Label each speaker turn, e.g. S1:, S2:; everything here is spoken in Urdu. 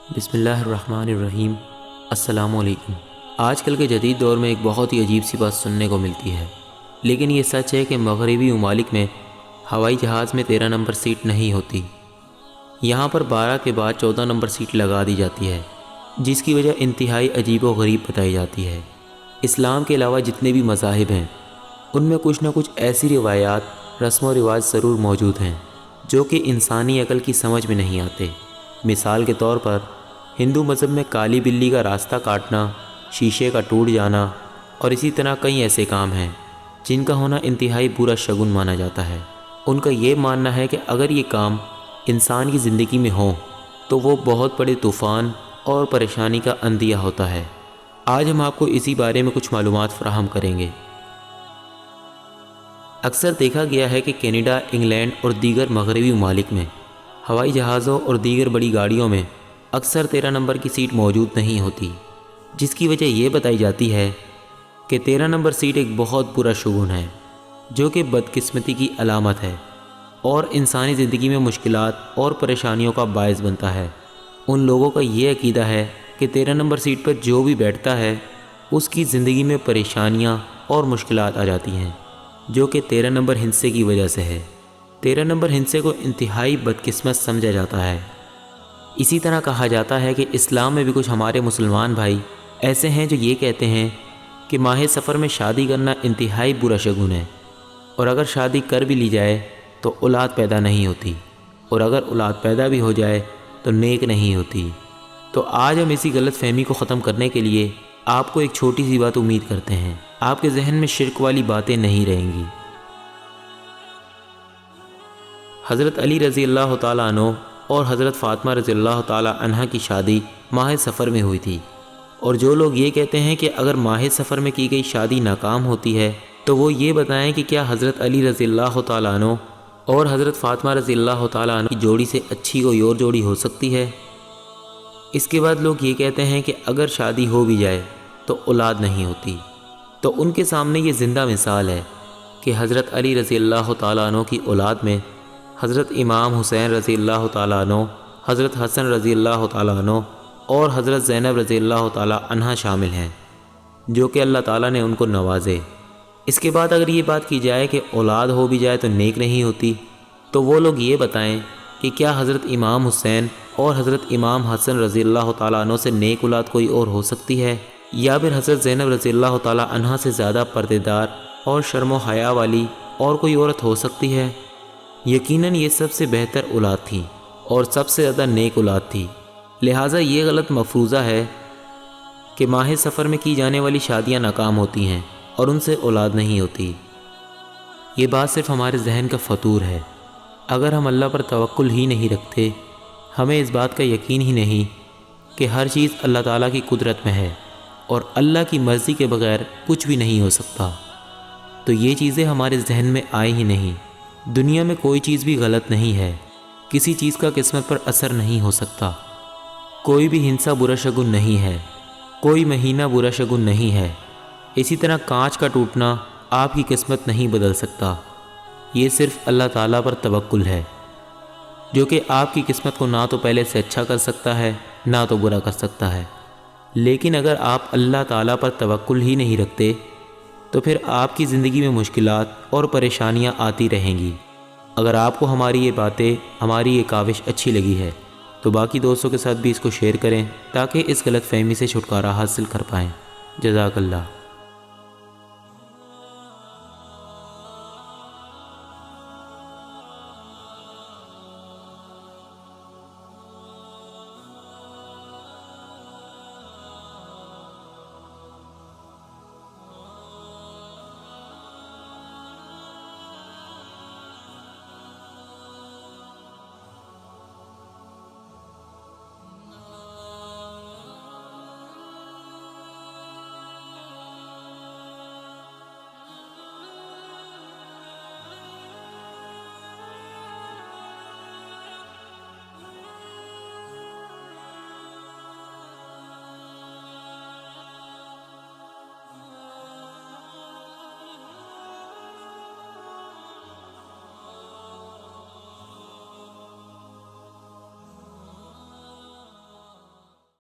S1: بسم اللہ الرحمن الرحیم۔ السلام علیکم۔ آج کل کے جدید دور میں ایک بہت ہی عجیب سی بات سننے کو ملتی ہے، لیکن یہ سچ ہے کہ مغربی ممالک میں ہوائی جہاز میں 13 نمبر سیٹ نہیں ہوتی۔ یہاں پر 12 کے بعد 14 نمبر سیٹ لگا دی جاتی ہے، جس کی وجہ انتہائی عجیب و غریب بتائی جاتی ہے۔ اسلام کے علاوہ جتنے بھی مذاہب ہیں ان میں کچھ نہ کچھ ایسی روایات، رسم و رواج ضرور موجود ہیں جو کہ انسانی عقل کی سمجھ میں نہیں آتے۔ مثال کے طور پر ہندو مذہب میں کالی بلی کا راستہ کاٹنا، شیشے کا ٹوٹ جانا اور اسی طرح کئی ایسے کام ہیں جن کا ہونا انتہائی برا شگن مانا جاتا ہے۔ ان کا یہ ماننا ہے کہ اگر یہ کام انسان کی زندگی میں ہوں تو وہ بہت بڑے طوفان اور پریشانی کا اندیہ ہوتا ہے۔ آج ہم آپ کو اسی بارے میں کچھ معلومات فراہم کریں گے۔ اکثر دیکھا گیا ہے کہ کینیڈا، انگلینڈ اور دیگر مغربی ممالک میں ہوائی جہازوں اور دیگر بڑی گاڑیوں میں اکثر 13 نمبر کی سیٹ موجود نہیں ہوتی، جس کی وجہ یہ بتائی جاتی ہے کہ 13 نمبر سیٹ ایک بہت برا شگون ہے جو کہ بدقسمتی کی علامت ہے اور انسانی زندگی میں مشکلات اور پریشانیوں کا باعث بنتا ہے۔ ان لوگوں کا یہ عقیدہ ہے کہ 13 نمبر سیٹ پر جو بھی بیٹھتا ہے اس کی زندگی میں پریشانیاں اور مشکلات آ جاتی ہیں، جو کہ 13 نمبر ہندسے کی وجہ سے ہے۔ 13 نمبر ہندسے کو انتہائی بدقسمت سمجھا جاتا ہے۔ اسی طرح کہا جاتا ہے کہ اسلام میں بھی کچھ ہمارے مسلمان بھائی ایسے ہیں جو یہ کہتے ہیں کہ ماہ سفر میں شادی کرنا انتہائی برا شگن ہے، اور اگر شادی کر بھی لی جائے تو اولاد پیدا نہیں ہوتی، اور اگر اولاد پیدا بھی ہو جائے تو نیک نہیں ہوتی۔ تو آج ہم اسی غلط فہمی کو ختم کرنے کے لیے آپ کو ایک چھوٹی سی بات امید کرتے ہیں، آپ کے ذہن میں شرک والی باتیں نہیں رہیں گی۔ حضرت علی رضی اللہ تعالیٰ عنہ اور حضرت فاطمہ رضی اللہ تعالیٰ عنہ کی شادی ماہ سفر میں ہوئی تھی، اور جو لوگ یہ کہتے ہیں کہ اگر ماہ سفر میں کی گئی شادی ناکام ہوتی ہے تو وہ یہ بتائیں کہ کیا حضرت علی رضی اللہ تعالیٰ عنہ اور حضرت فاطمہ رضی اللہ تعالیٰ عنہ کی جوڑی سے اچھی کوئی اور جوڑی ہو سکتی ہے؟ اس کے بعد لوگ یہ کہتے ہیں کہ اگر شادی ہو بھی جائے تو اولاد نہیں ہوتی۔ تو ان کے سامنے یہ زندہ مثال ہے کہ حضرت علی رضی اللہ تعالیٰ عنہ کی اولاد میں حضرت امام حسین رضی اللہ تعالیٰ عنہ، حضرت حسن رضی اللہ تعالیٰ عنہ اور حضرت زینب رضی اللہ تعالیٰ عنہ شامل ہیں، جو کہ اللہ تعالیٰ نے ان کو نوازے۔ اس کے بعد اگر یہ بات کی جائے کہ اولاد ہو بھی جائے تو نیک نہیں ہوتی، تو وہ لوگ یہ بتائیں کہ کیا حضرت امام حسین اور حضرت امام حسن رضی اللہ تعالیٰ عنہ سے نیک اولاد کوئی اور ہو سکتی ہے، یا پھر حضرت زینب رضی اللہ تعالیٰ عنہ سے زیادہ پردے دار اور شرم و حیا والی اور کوئی عورت ہو سکتی ہے؟ یقیناً یہ سب سے بہتر اولاد تھی اور سب سے زیادہ نیک اولاد تھی۔ لہٰذا یہ غلط مفروضہ ہے کہ ماہ سفر میں کی جانے والی شادیاں ناکام ہوتی ہیں اور ان سے اولاد نہیں ہوتی۔ یہ بات صرف ہمارے ذہن کا فطور ہے۔ اگر ہم اللہ پر توکل ہی نہیں رکھتے، ہمیں اس بات کا یقین ہی نہیں کہ ہر چیز اللہ تعالیٰ کی قدرت میں ہے اور اللہ کی مرضی کے بغیر کچھ بھی نہیں ہو سکتا، تو یہ چیزیں ہمارے ذہن میں آئی ہی نہیں۔ دنیا میں کوئی چیز بھی غلط نہیں ہے، کسی چیز کا قسمت پر اثر نہیں ہو سکتا، کوئی بھی ہنسا برا شگن نہیں ہے، کوئی مہینہ برا شگن نہیں ہے۔ اسی طرح کانچ کا ٹوٹنا آپ کی قسمت نہیں بدل سکتا، یہ صرف اللہ تعالیٰ پر توکل ہے، جو کہ آپ کی قسمت کو نہ تو پہلے سے اچھا کر سکتا ہے نہ تو برا کر سکتا ہے۔ لیکن اگر آپ اللہ تعالیٰ پر توکل ہی نہیں رکھتے تو پھر آپ کی زندگی میں مشکلات اور پریشانیاں آتی رہیں گی۔ اگر آپ کو ہماری یہ باتیں، ہماری یہ کاوش اچھی لگی ہے تو باقی دوستوں کے ساتھ بھی اس کو شیئر کریں تاکہ اس غلط فہمی سے چھٹکارا حاصل کر پائیں۔ جزاک اللہ۔